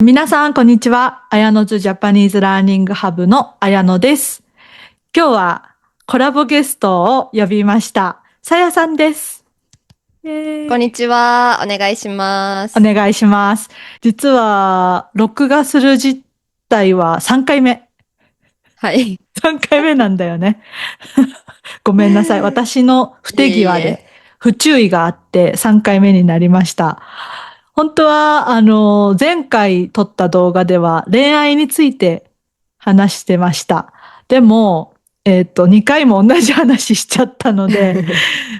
皆さん、こんにちは。綾野ズジャパニーズラーニングハブの綾野です。今日はコラボゲストを呼びました。さやさんです。こんにちは。お願いします。お願いします。実は、録画する実態は3回目。はい。3回目なんだよね。ごめんなさい。私の不い手えいえ。際で不注意があって3回目になりました。本当は、前回撮った動画では恋愛について話してました。でも、2回も同じ話しちゃったので、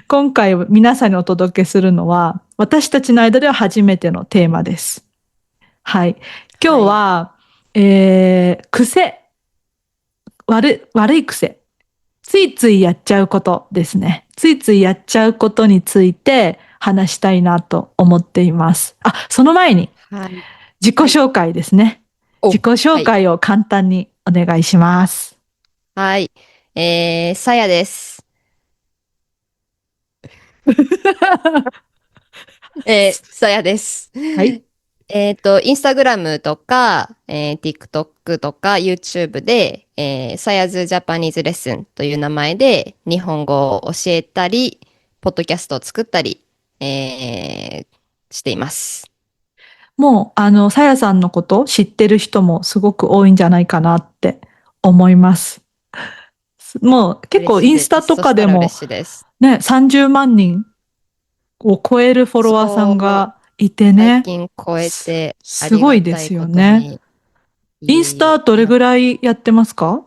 今回皆さんにお届けするのは、私たちの間では初めてのテーマです。はい。今日はい。は、癖、悪い癖。ついついやっちゃうことですね。ついついやっちゃうことについて話したいなと思っています。あ、その前にはい。自己はい。紹介ですね。自己はい。紹介を簡単にお願いします。はい。さやです。さやです。はい。インスタグラムとか、TikTok とか YouTube で、さやずジャパニーズレッスンという名前で日本語を教えたり、ポッドキャストを作ったり、しています。もう、さやさんのこと知ってる人もすごく多いんじゃないかなって思います。もう結構嬉しいです。インスタとそしたら嬉かでもしいです。ね、30万人を超えるフォロワーさんそう、がいてね、最近超えてあすりごいですがたいこよね。とに、インスタどれぐらいやってますか？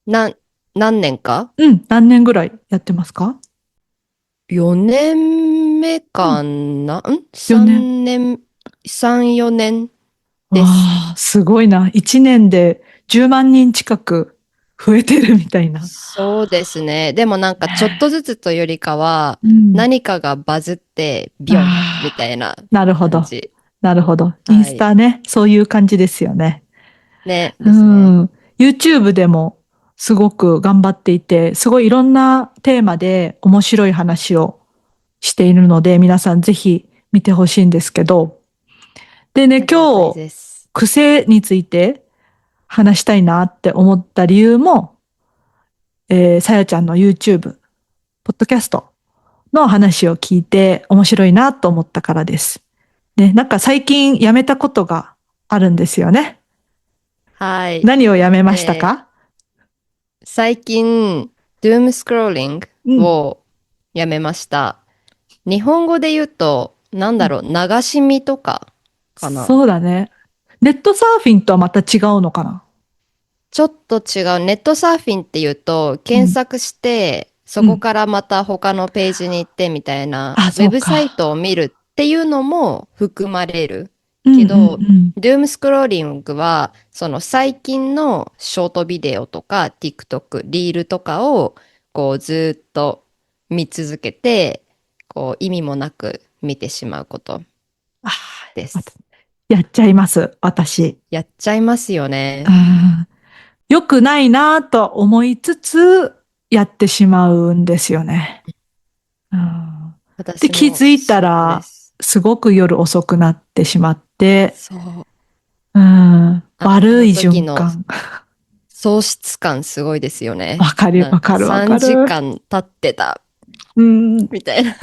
な、何年か？ うん、何年ぐらいやってますか？ 4 年目うん、かな。4年。3年、3、4年です。わあ、すごいな。1年で10万人近く増えてるみたいな。そうですね。でもなんかちょっとねずつというよりかは、え。うん。何かがバズってビョンみああ、たいななるほど。感じ。なるほど。インはい。スタね、そういう感じですよね。ね、うですね。ん。YouTube でもすごく頑張っていて、すごいいろんなテーマで面白い話をしているので、皆さんぜひ見てほしいんですけど。でね、ありがたい今日、です。癖について話したいなって思った理由も、さやちゃんの YouTube、ポッドキャストの話を聞いて面白いなと思ったからです。ね、なんか最近やめたことがあるんですよね。はい。何をやめましたえか？最近、Doom スクローリングうん。をやめました。日本語で言うと、なんうん、だろう、流し見とかかな。そうだね。ネットサーフィンとはまた違うのかな？ちょっと違う。ネットサーフィンっていうと、うん。検索して、そうん。こからまた他のページに行ってみたいな、あ、ウェそうブサイトか。を見るっていうのも含まれる。うんうんうけど、ん。Doom スクローリングは、その最近のショートビデオとか、TikTok、リールとかを、こうずっと見続けて、こう意味もなく見てしまうことああ、またです。やっちゃいます、私。やっちゃいますようね。ん。よくないなと思いつつ、やってしまうんですよね。うん。で、私気づいたもそうでら、す。すごく夜遅くなってしまって、そう。うん、あの悪い時の循環。喪失感すごいですよね。わかる、なんかわかる、わ3かる。時間経ってたうん、みたいな。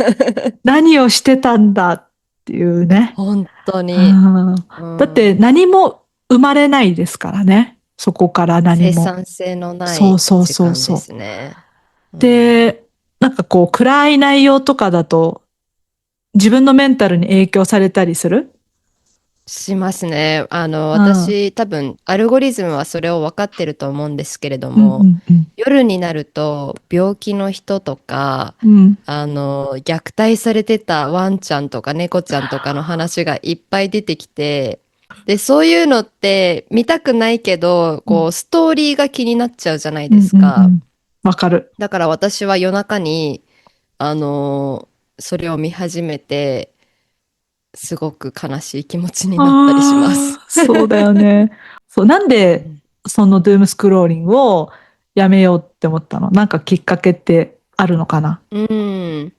何をしてたんだっていうね。本当うに。ん、うだってん。何も生まれないですからね。そこから何生も。産性のないそうそう時間でそうそう。すね。うん。で、なんかこう暗い内容とかだと自分のメンタルに影響されたりする。しますね。うん。うん私、多分、アルゴリズムはそれを分かってると思うんですけれどうも、んうん。夜になると、病気の人とか、うん。虐待されてたワンちゃんとか猫ちゃんとかの話がいっぱい出てきて、で、そういうのって見たくないけど、うんこう、ストーリーが気になっちゃうじゃないうんですか。うん。わかる。だから私は夜中に、あの、それを見始めて、すごく悲しい気持ちになったりします。ああ、そうだよね。そう、なんで、うん。そのドゥームスクローリングをやめようって思ったの？なんかきっかけってあるのかな？うん。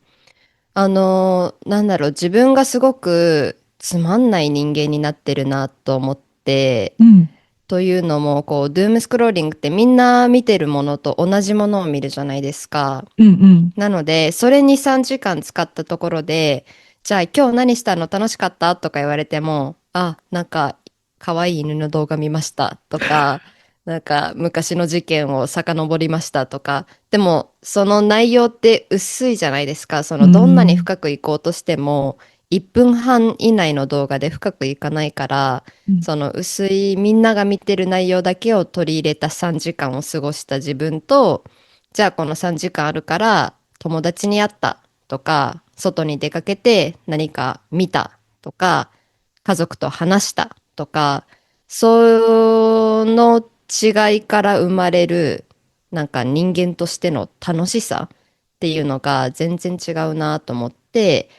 なんだろう、自分がすごくつまんない人間になってるなと思って、うん。というのも、こう、ドゥームスクローリングってみんな見てるものと同じものを見るじゃないですか。うんうん。なので、それに3時間使ったところで、じゃあ今日何したの楽しかったとか言われても、あ、なんか、可愛い犬の動画見ましたとか、なんか昔の事件を遡りましたとか、でもその内容って薄いじゃないですか。そうのどんなにん。深くいこうとしても、1分半以内の動画で深くいかないから、うん。その薄いみんなが見てる内容だけを取り入れた3時間を過ごした自分と、じゃあこの3時間あるから友達に会ったとか、外に出かけて何か見たとか、家族と話したとか、その違いから生まれるなんか人間としての楽しさっていうのが全然違うなと思って、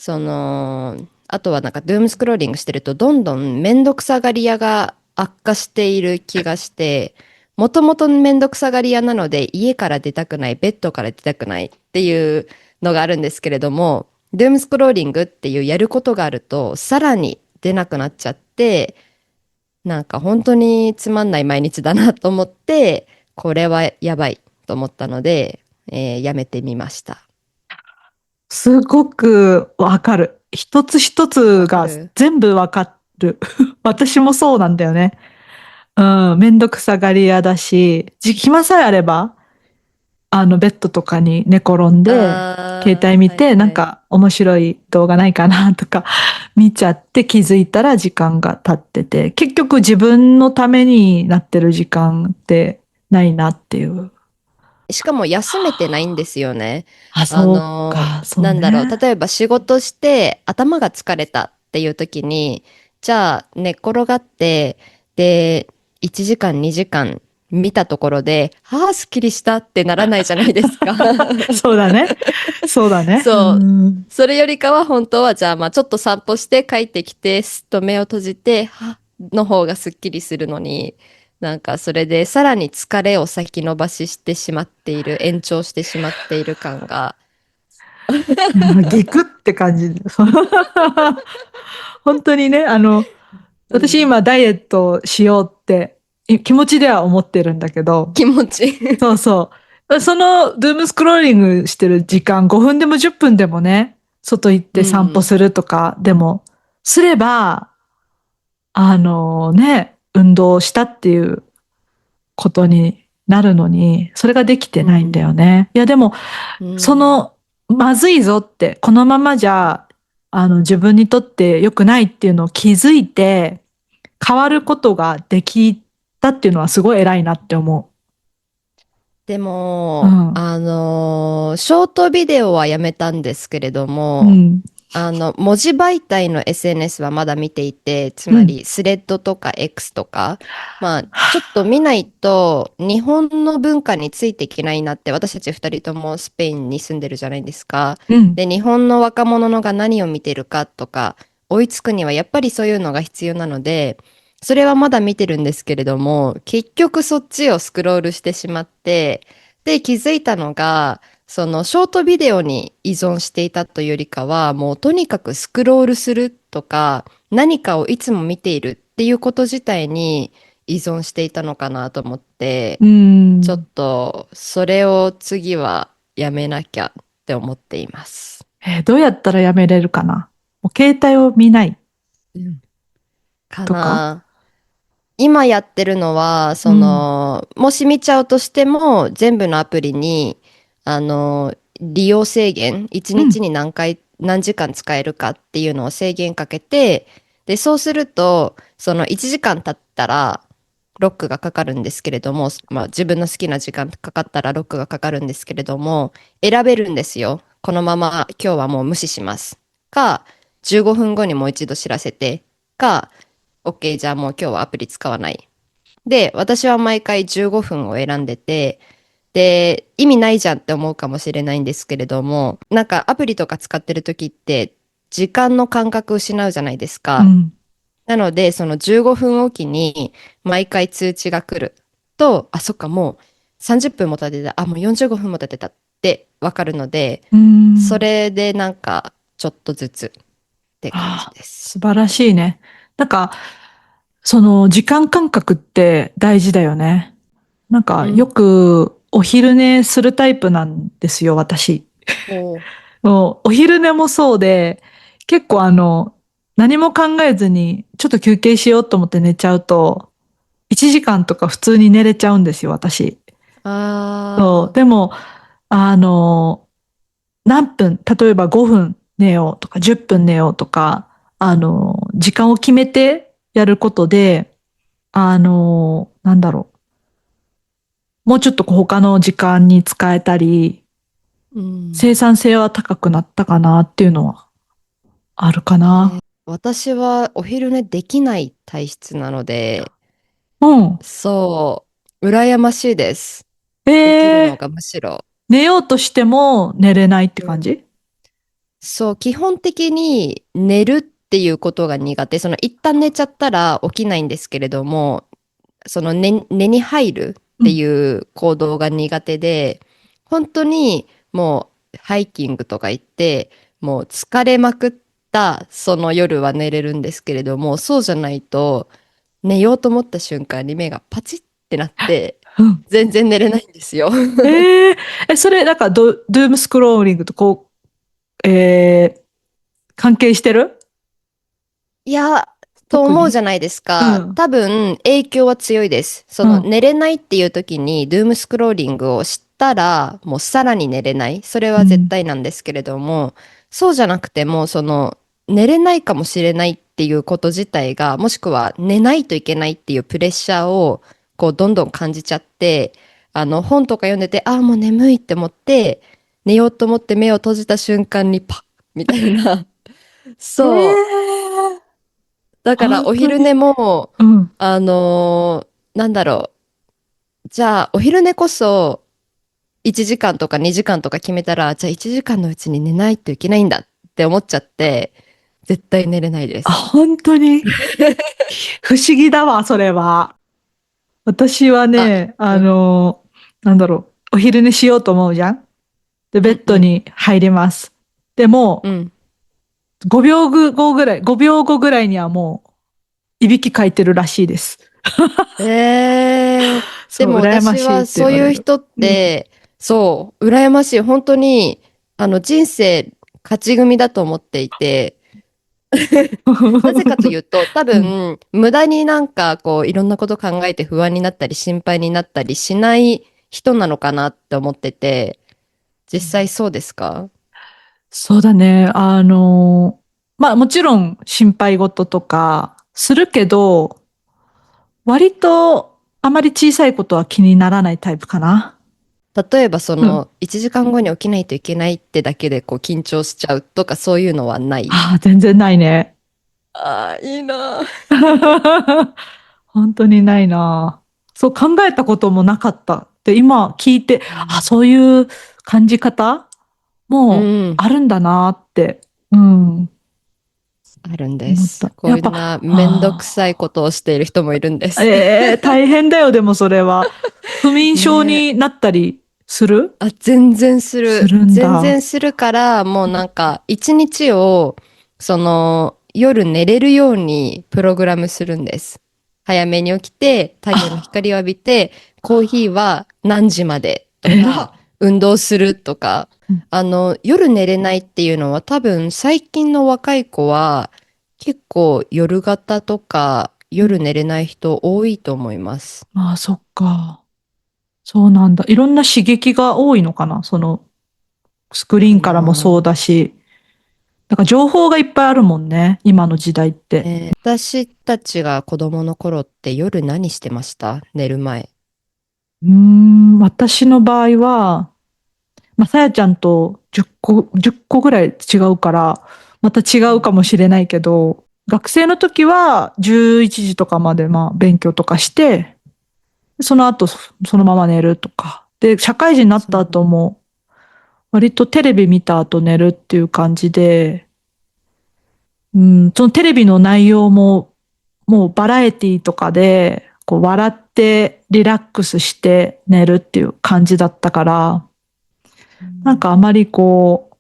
あとはなんかドゥームスクローリングしてるとどんどんめんどくさがり屋が悪化している気がして、もともとめんどくさがり屋なので家から出たくない、ベッドから出たくないっていうのがあるんですけれども、ドゥームスクローリングっていうやることがあるとさらに出なくなっちゃって、なんか本当につまんない毎日だなと思って、これはやばいと思ったので、やめてみました。すごくわかる。一つ一つがわかる。全部わかる。私もそうなんだよね。うん。めんどくさがり屋だし、暇さえあれば、ベッドとかに寝転んで、携帯ああ、はい見て、なんはい。か面白い動画ないかなとか見ちゃって気づいたら時間が経ってて、結局自分のためになってる時間ってないなっていう。しかも休めてないんですよね。あ、そうか、そうなんだろう。ね。例えば仕事して頭が疲れたっていう時に、じゃあ寝っ転がって、で、1時間2時間見たところで、ああ、すっきりしたってならないじゃないですか。そうだね。そうだね。うそう。ん。それよりかは本当は、じゃあまあちょっと散歩して帰ってきて、すっと目を閉じて、はの方がすっきりするのに、なんかそれでさらに疲れを先延ばししてしまっている、延長してしまっている感が。いやギクって感じ。本当にね、うん。私今ダイエットしようって気持ちでは思ってるんだけど、気持ち。そうそう。その、ドゥームスクローリングしてる時間、5分でも10分でもね、外行っうて散歩ん。するとか、でも、すれば、運動したっていうことになるのに、それができてないんだうん。よね。いや、でも、うん。その、まずいぞって、このままじゃ、自分にとって良くないっていうのを気づいて、変わることができたっていうのはすごい偉いなって思でう。うも、ん。ショートビデオはやめたんですけれども、うん。文字媒体の SNS はまだ見ていて、つうん。まりスレッドとか X とか、まあ、ちょっと見ないと日本の文化についていけないなって、私たち二人ともスペインに住んでるじゃないですか。うん。で、日本の若者のが何を見てるかとか、追いつくにはやっぱりそういうのが必要なので、それはまだ見てるんですけれども、結局そっちをスクロールしてしまって、で、気づいたのが、そのショートビデオに依存していたというよりかは、もうとにかくスクロールするとか、何かをいつも見ているっていうこと自体に依存していたのかなと思って、うちょっん。とそれを次はやめなきゃって思っています。どうやったらやめれるかな。もう携帯を見ないうんかとか。な。今やってるのは、うん。もし見ちゃうとしても、全部のアプリに、利用制限、1うん。日に何回、何時間使えるかっていうのを制限かけて、で、そうすると、その1時間経ったら、ロックがかかるんですけれども、まあ自分の好きな時間かかったらロックがかかるんですけれども、選べるんですよ。このまま今日はもう無視します。か、15分後にもう一度知らせて、か、OK、じゃあもう今日はアプリ使わない。で、私は毎回15分を選んでて、で、意味ないじゃんって思うかもしれないんですけれども、なんかアプリとか使ってる時って時間の感覚失うじゃないですか。うん。なので、その15分おきに毎回通知が来ると、あ、そっか、もう30分も経ってた、あ、もう45分も経ってたってわかるので、うそん。れでなんかちょっとずつ。て感じです。素晴らしいね。なんか、その時間感覚って大事だよね。なんか、ようん。くお昼寝するタイプなんですよ、私。おー。もう、お昼寝もそうで、結構何も考えずに、ちょっと休憩しようと思って寝ちゃうと、1時間とか普通に寝れちゃうんですよ、私。そう。あでも、あの、何分、例えば5分寝ようとか10分寝ようとか、時間を決めてやることで、なんだろう。もうちょっと他の時間に使えたり、ー、うん。生産性は高くなったかなっていうのはあるかな。私はお昼寝できない体質なので、うん。そう、羨ましいです。えできるのー、がむしろ。寝ようとしても寝れないってうん。感じ？そう、基本的に寝るっていうことが苦手。その一旦寝ちゃったら起きないんですけれども、その寝に入るってうん。いう行動が苦手で、本当にもうハイキングとか行って、もう疲れまくったその夜は寝れるんですけれども、そうじゃないと寝ようと思った瞬間に目がパチッってなって、うん。全然寝れないんですよ。えそれ、なんかドゥームスクローリングと関係してる？いや、と特に？思うじゃないですか。うん。多分影響は強いです。そのうん。寝れないっていう時にドゥームスクローリングをしたらもうさらに寝れない。それは絶うん。対なんですけれども、そうじゃなくてもその寝れないかもしれないっていうこと自体が、もしくは寝ないといけないっていうプレッシャーをこうどんどん感じちゃって、本とか読んでて、ああもう眠いって思って寝ようと思って目を閉じた瞬間にパッみたいな。えそう。だからお昼寝本当に？も、うん。なんだろう。じゃあ、お昼寝こそ1時間とか2時間とか決めたら、じゃあ1時間のうちに寝ないといけないんだって思っちゃって、絶対寝れないであ、す。本当に不思議だわ、それは。私はあ、ね、うん、なんだろう、お昼寝しようと思うじゃん。で、ベッドうん、に入ります。でも、うん。5秒後ぐらい、5秒後ぐらいにはもう、いびきかいてるらしいです。でそう、も羨ましいっ私はそうて言われる。いう人っうん。て、そう、羨ましい。本当に、人生勝ち組だと思っていて、なぜかというと、多うん。分、無駄になんかこう、いろんなこと考えて不安になったり、心配になったりしない人なのかなって思ってて、実際そうですか？そうだね。まあもちろん心配事とかするけど、割とあまり小さいことは気にならないタイプかな。例えばそうん。の、1時間後に起きないといけないってだけでこう、緊張しちゃうとかそういうのはない？ああ、全然ないね。ああ、いいな。本当にないな。そう考えたこともなかった。で、今聞いて、あ、そういう感じ方うもん、あるんだなって、うん、あるんです。思った。やっぱ、こんなめんどくさいあことをしている人もいるんであ、す。大変だよ、でもそれは。不眠症ねえ。になったりする？あ、全然する。するん全だ。然するから、もうなんか、一日を、その、夜寝れるようにプログラムするんです。早めに起きて、太陽のあ、光を浴びて、コーヒーは何時までとえか、ら。運動するとか、うん。夜寝れないっていうのは多分最近の若い子は結構夜型とか夜寝れない人多いと思います。ああ、そっか。そうなんだ。いろんな刺激が多いのかな、その、スクリーかンからもそうな。だし。なんか情報がいっぱいあるもんね。今の時代って。私たちが子供の頃って夜何してました？寝る前。私の場合は、まあ、さやちゃんと10個ぐらい違うから、また違うん。うかもしれないけど、学生の時は11時とかまでまあ勉強とかして、その後そのまま寝るとか。で、社会人になったそう。後も、割とテレビ見た後寝るっていう感じで、そのテレビの内容も、もうバラエティとかで、こう笑ってリラックスして寝るっていう感じだったから、うん。なんかあまりこ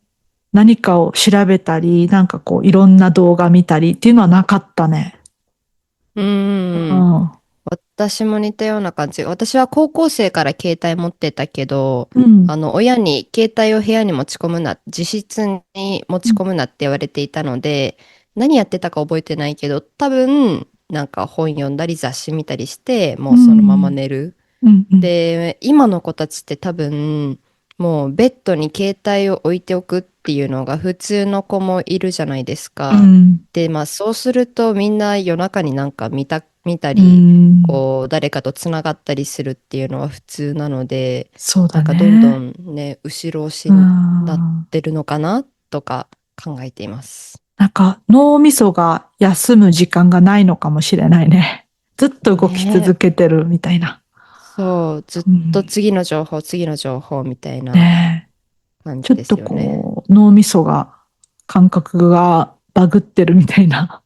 う、何かを調べたり、なんかこういろんな動画見たりっていうのはなかったね。ううん。ん。私も似たような感じ。私は高校生から携帯持ってたけど、うん。親に携帯を部屋に持ち込むな、自室に持ち込むなって言われていたので、何やってたか覚えてないけど、多分、なんか本読んだり雑誌見たりして、もううそのままん。寝る。うん。うん。で、今の子たちって多分、もうベッドに携帯を置いておくっていうのが普通の子もいるじゃないですうか。ん。で、まあそうするとみんな夜中になんか見たうり、ん。こう誰かとつながったりするっていうのは普通なので、そうだなんかどんどね。んね、後ろ押しうになっん。てるのかなとか考えています。なんか脳みそが休む時間がないのかもしれないね。ずっと動きねえ、続けてるみたいな。そう、ずっうん。と次の情報、次の情報みたいなねえ。感じでちょっとすよね。こう、脳みそが、感覚がバグってるみたいな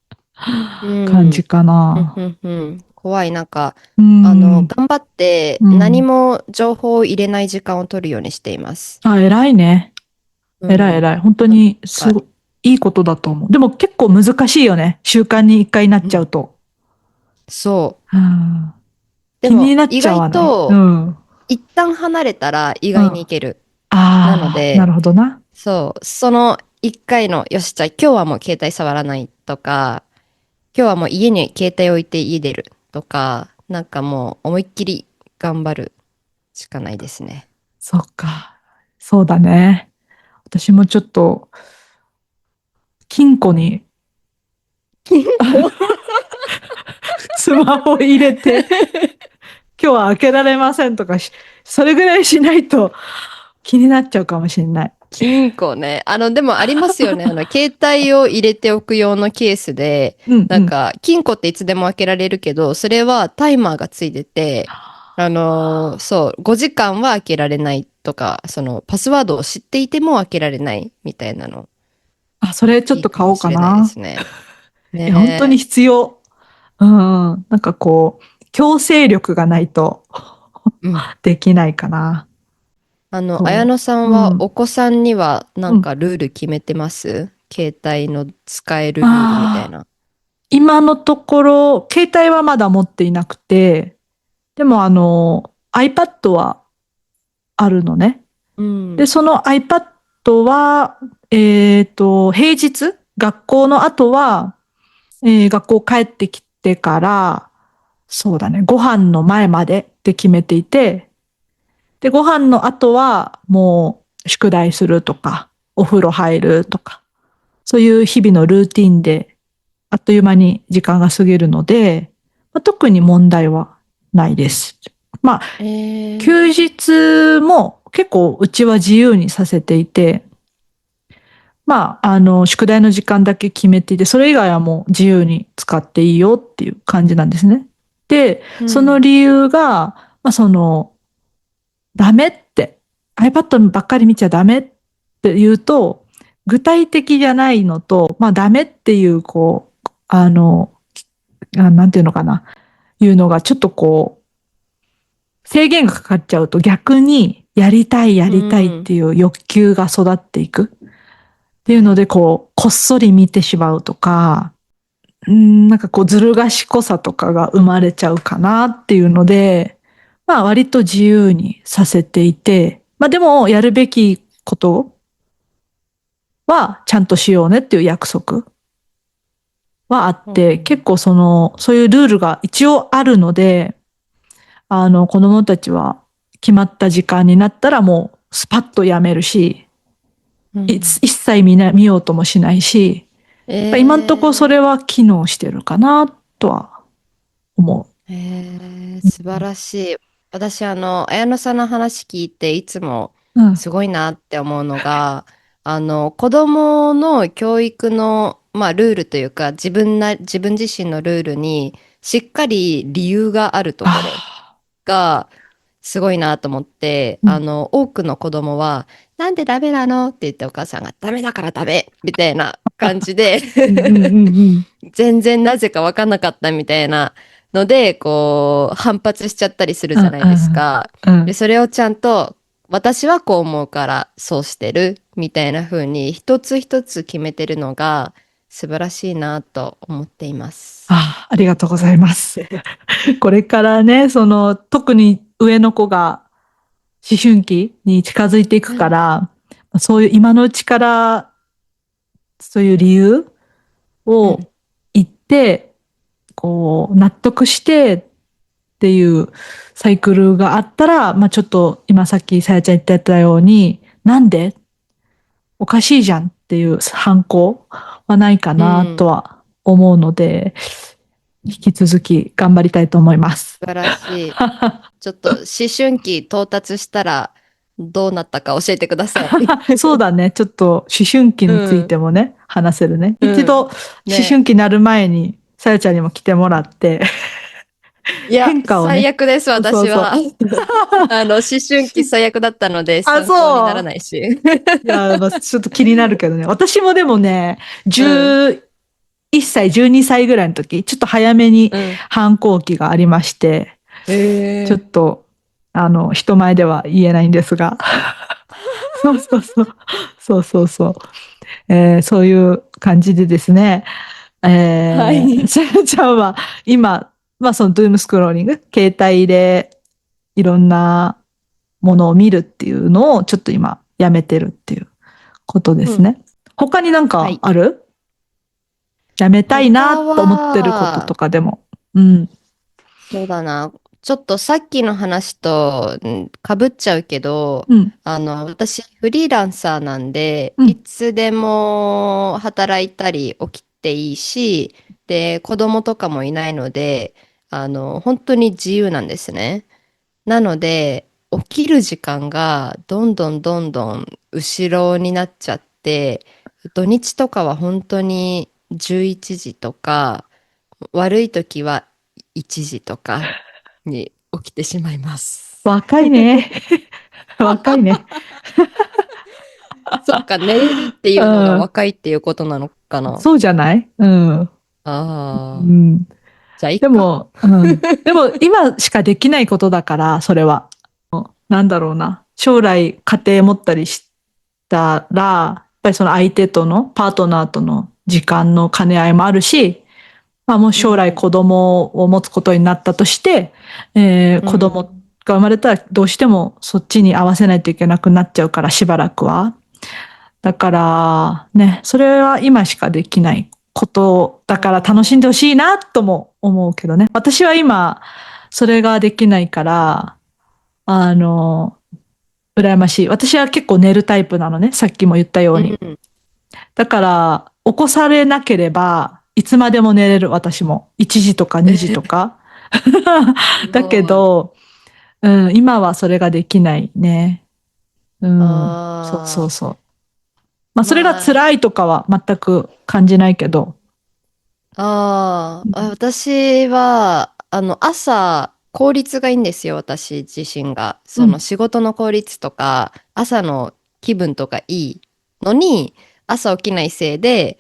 う感じん。かうんな。うんうん。怖い。なんか、うん。頑張ってうん。何も情報を入れない時間を取るようにしています。あ、偉いね。うん。偉い偉い。本当なんにか、いいことだと思う。でも結構難しいよね。習慣に一回なっうん。ちゃうと。そう。うん。でも、気になっちゃ意外わない。うと、ん。うん。一旦離れたら意外にいあける。なのあ、なで、るほどな。そう、その一回の、よし、じゃあ今日はもう携帯触らないとか、今日はもう家に携帯置いて家出るとか、なんかもう思いっきり頑張るしかないですね。そっか。そうだね。私もちょっと、金庫に金庫。スマホ入れて、今日は開けられませんとかそれぐらいしないと気になっちゃうかもしれない。金庫ね。でもありますよね。携帯を入れておく用のケースで、うんうん。なんか、金庫っていつでも開けられるけど、それはタイマーがついてて、そう、5時間は開けられないとか、その、パスワードを知っていても開けられないみたいなの、あ、それちょっいいかと買おうもしれないでかな。すね。いや、本当にね必要。うん。なんかこう、強制力がないと え。うん。できないかな。綾そ野さんう。うはん。お子さんにはなんうん。かルール決めてます？携帯の使えるルールみたいああ、な。今のところ、携帯はまだ持っていなくて、でもiPad はあるのね。で、うん。その iPad は、平日、学校の後は、学校帰ってきてから、そうだね、ご飯の前までって決めていて、で、ご飯の後はもう宿題するとか、お風呂入るとか、そういう日々のルーティンで、あっという間に時間が過ぎるので、まあ、特に問題はないです。まあ、ええ。休日も結構うちは自由にさせていて、まあ、宿題の時間だけ決めていて、それ以外はもう自由に使っていいよっていう感じなんですね。で、うん。その理由が、まあ、ダメって、iPad ばっかり見ちゃダメって言うと、具体的じゃないのと、まあ、ダメっていう、こう、なんていうのかな、いうのがちょっとこう、制限がかかっちゃうと逆に、やりたい、やうりたいっん。ていう欲求が育っていくっていうので、こう、こっそり見てしまうとか、なんかこうずる賢さとかが生まれちゃうかなっていうので、まあ割と自由にさせていて、まあでもやるべきことはちゃんとしようねっていう約束はあっうて、結ん。構そういうルールが一応あるので、子供たちは決まった時間になったらもうスパッとやめるし、うん。一切見ようともしないし、やっぱ今んところそれえは機能してるかなとは思素晴らしい。私、綾野さんの話聞いて、いつもう。うん。すごいなって思うのが、子供の教育の、まあ、ルールというか、自分自身のルールに、しっかり理由があるところあが、すごいなと思って、あ、うん。多くの子供は、なんでダメなのって言ってお母さんが、ダメだからダメみたいな感じで うんうんうんうん。全然なぜか分かんなかったみたいなので、こう、反発しちゃったりするうんじゃないですか。で、うんうん。それをちゃんと、私はこう思うからそうしてるみたいな風に一つ一つ決めてるのが素晴らしいなと思っています。ありがとうございます。これからね、特に上の子が思春期に近づいていくから、そういう今のうちからそういう理由を言って、こう、納得してっていうサイクルがあったら、ちょっと今さっきさやちゃん言ってたように、なんでおかしいじゃんっていう反抗はないかなとは思うので、引き続き頑張りたいと思います。素晴らしい。ちょっと思春期到達したらどうなったか教えてください。そうだね。ちょっと思春期についてもね、話せるね。うん一度思ね。春期になる前に、さやちゃんにも来てもらって、いや、変化をね。最悪です、そうそうそう。私は。思春期最悪だったので参考にならないし。いや、ちょっと気になるけどね。私もでもね、11歳、12歳ぐらいの時、ちょっと早めに反抗期がありまして、ちょっと、人前では言えないんですが。そうそうそう。そうそうそう。そういう感じでですね。はい。さやちゃんは今、そのドゥームスクローリング、携帯でいろんなものを見るっていうのをちょっと今やめてるっていうことですね。他になんかある？やめたいな他と思ってることは、とかでも。うん。そうだな。ちょっとさっきの話とかぶっちゃうけど、うん。私フリーランサーなんで、いうん。つでも働いたり起きていいし、で、子供とかもいないので、本当に自由なんですね。なので、起きる時間がどんどんどんどん後ろになっちゃって、土日とかは本当に11時とか、悪い時は1時とかに起きてしまいます。若いね。若いね。そっか、寝れるっていうのがうん。若いっていうことなのかな。そうじゃないうん。うああ、ん。じゃあ、いっか。でも、うん。でも今しかできないことだから、それは。なんだろうな。将来家庭持ったりしたら、やっぱりその相手との、パートナーとの時間の兼ね合いもあるし、もう将来子供を持つことになったとして、子供が生まれたらどうしてもそっちに合わせないといけなくなっちゃうから、しばらくは。だから、ね、それは今しかできないことだから楽しんでほしいなとも思うけどね。私は今、それができないから、あの、羨ましい。私は結構寝るタイプなのね。さっきも言ったように。だから、起こされなければ、いつまでも寝れる、私も。1時とか2時とか。だけど、今はそれができないね。そうそうそう。それが辛いとかは全く感じないけど。私は、朝、効率がいいんですよ、私自身が。その仕事の効率とか、朝の気分とかいいのに、朝起きないせいで、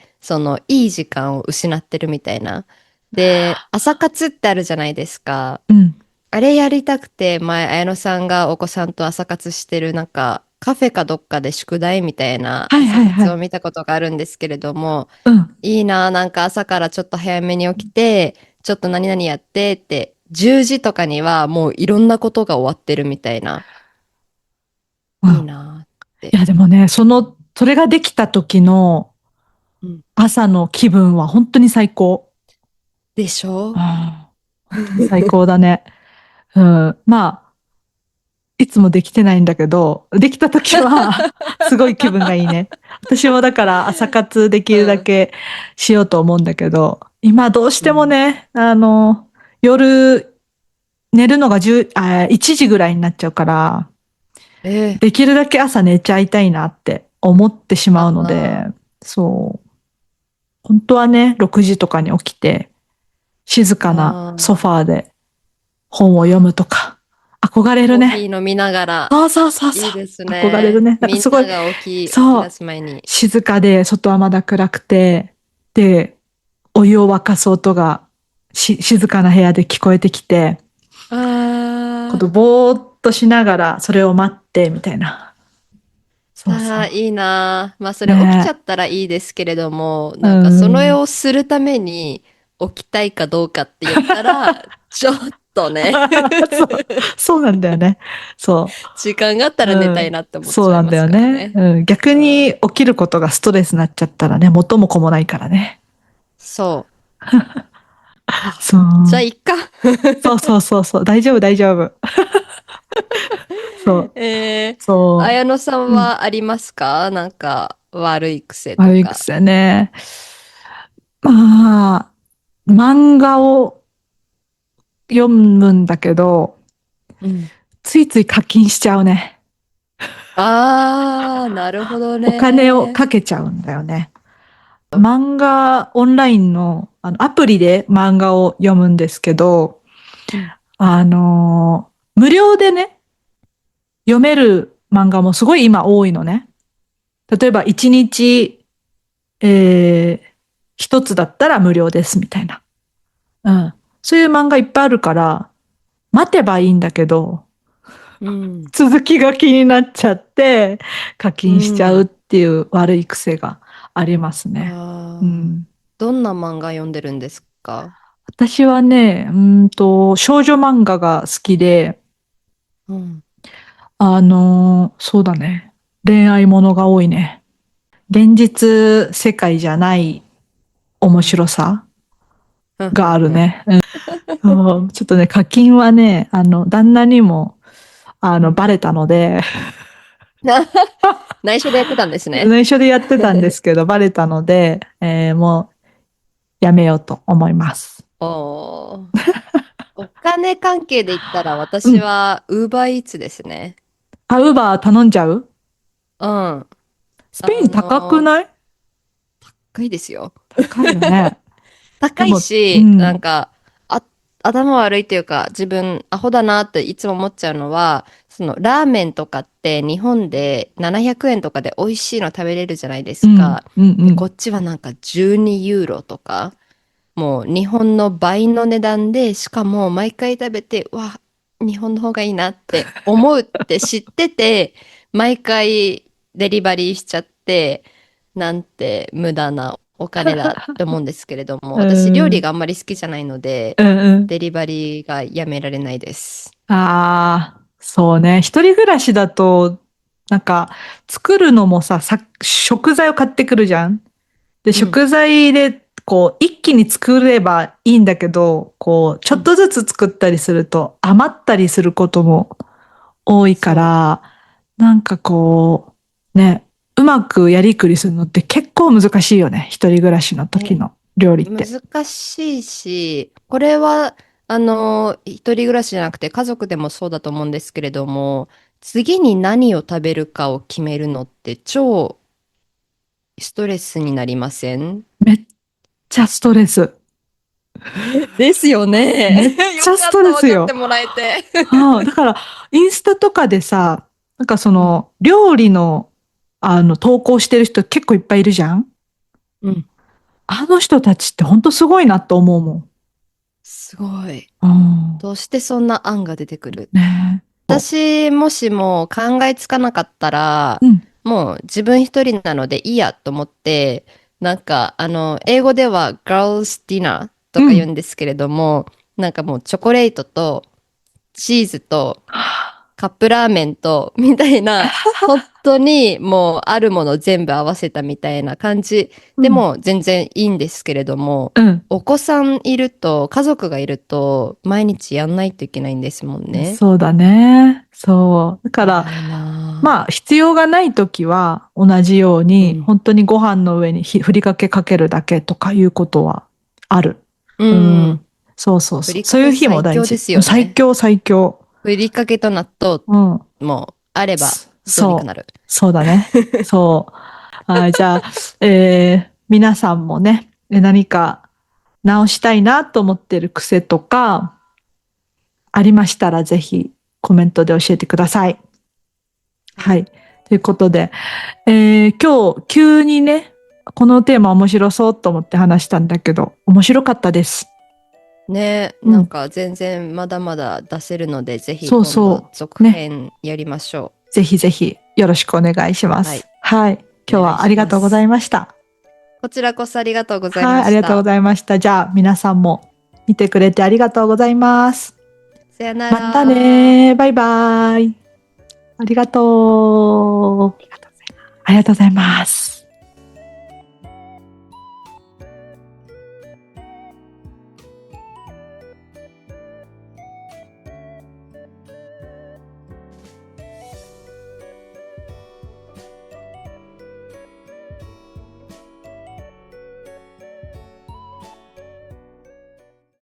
いい時間を失ってるみたいな。で、朝活ってあるじゃないですか。うん。あれやりたくて、前、綾乃さんがお子さんと朝活してる、なんか、カフェかどっかで宿題みたいなはい朝はいはい。活を見たことがあるんですけれども、うん。いいな、なんか朝からちょっと早めに起きて、ちょっと何々やってって、10時とかにはもういろんなことが終わってるみたいな。うん。いいなって。いやでもね、それができた時のうん。朝の気分は本当に最高。でしょ？ うん。本当に最高だね。うん。いつもできてないんだけど、できた時はすごい気分がいいね。私もだから朝活できるだうん。けしようと思うんだけど、今どうしてもうん。ね、夜寝るのが1時ぐらいになっちゃうから、えできるだけ朝寝ちゃいたいなって思ってしまうので、あそう。本当はね、6時とかに起きて、静かなソフあ、ァーで本を読むとか、憧れるコーヒね。ー飲みながら、そうそうそうそう。いいです憧れるね。ね。なんかみんすごい、なが起きそう、出す前に。静かで、外はまだ暗くて、で、お湯を沸かす音が静かな部屋で聞こえてきて、ああ、ぼーっとしながらそれを待っってみたいな。そうそああ、う。いいなー。まあ、それ起きちゃねったらいいですけれども、え。うなんか、それん。をするために起きたいかどうかって言ったら、ちょっとね。そう、そうなんだよね。そ時間があったう。ら寝たいうん。なって思っそうなんだちゃいますよね。からね。うん。逆うん、に起きることがストレスになっちゃったらね、元も子もないからね。そう。あ、そう。じゃあ、いっか。そうそうそうそう。大丈夫、大丈夫。そう。そ綾野さんう。うん。はありますか？なんか、悪い癖とか。悪い癖ね。まあ、漫画を読むんだけど、うん。ついつい課金しちゃうね。ああ、なるほどお金をね。かけちゃうんだよね。漫画、オンラインの、アプリで漫画を読むんですけど、うん。無料でね、読める漫画もすごい今多いのね。例えば1日、えー、一つだったら無料ですみたいな。うん。そういう漫画いっぱいあるから、待てばいいんだけど、うん。続きが気になっちゃって、課う金しちゃうっん。ていう悪い癖がありますね。うああ、ん。どんな漫画読んでるんですか？私はね、少女漫画が好きで、うん。そうだね。恋愛ものが多いね。現実世界じゃない面うん。白さふんふがんふん。あるね。そうちょっとね、課金はね、旦那にも、うん。バレたので、内緒でやってたんですね。内緒でやってたんですけど、バレたので、もうやめようと思います。おー。お金関係で言ったら私うん。はウーバーイーツですね。あ、ウーバー頼んじゃう？うん。スペイン高くない？高いですよ。高いよね。で高いも、うし、なんん、か、頭悪いというか、自分、アホだなっていつも思っちゃうのは、その、ラーメンとかって日本で700円とかで美味しいの食べれるじゃないでうん、すか。うん、うで、こん。っちはなんか12ユーロとか、もう日本の倍の値段で、しかも毎回食べて、うわ、日本の方がいいなって思うって知ってて、毎回デリバリーしちゃって、なんて無駄なお金だって思うんですけれども、う私料理ん、があんまり好きじゃないので、うん、うん。デリバリーがやめられないです。ああ、そうね。一人暮らしだと、なんか、作るのも食材を買ってくるじゃん。で、うん。食材で、こう、一気に作ればいいんだけど、こう、ちょうん。っとずつ作ったりすると余ったりすることも多いかそら、なんかこう、ね、うまくやりくりするのって結構難しいよね。一人暮らしのう。ね、時の料理って。難しいし、これは、一人暮らしじゃなくて家族でもそうだと思うんですけれども、次に何を食べるかを決めるのって超ストレスになりません？めっちゃストレス。ですよね。めっよちゃストかった、分かってレスよ。もらえて。はあ、だから、インスタとかでさ、なんかそうん。の、料理の、投稿してる人結構いっぱいいるじゃん。うん。あの人たちって本当すごいなと思うもん。すごい。うん。どうしてそんな案が出てくる？ねえ。そ私、もしも考えつかなかったら、う。うん。もう自分一人なのでいいやと思って、なんか、英語では Girls Dinner とか言ううん。んですけれども、なんかもうチョコレートとチーズとはカップラーメンと、みたいな、本当にもうあるもの全部合わせたみたいな感じでうん。も全然いいんですけれども、うん。お子さんいると、家族がいると、毎日やんないといけないんですもんね。そうだね。そう。だから、辛いなまあ、必要がないときは同じようぁ。うに、ん。本当にご飯の上にふりかけかけるだけとかいうことはある。ううん。ん。そうそうそう。ふりかけそういう日も大事。最強ですよね。最強最強。ふりかけと納豆うん。もあればどうにかなそう。る。そうだね。そう。じゃあ、皆さんもね、何か直したいなと思ってる癖とかありましたら、ぜひコメントで教えてください。はい。はい。ということで、今日急にね、このテーマ面白そうと思って話したんだけど、面白かったです。ね、なんうん。か全然まだまだ出せるので、ぜひそう今度そう。続ね。編やりましょぜひぜひよろしくお願いします。はい。はい。今日はありがとうございました。こちらこそありがとうございはい、ました。ありがとうございました。じゃあ皆さんも見てくれてありがとうございます。さよなら。またね。バイバイ。ありがとう。ありがとうございます。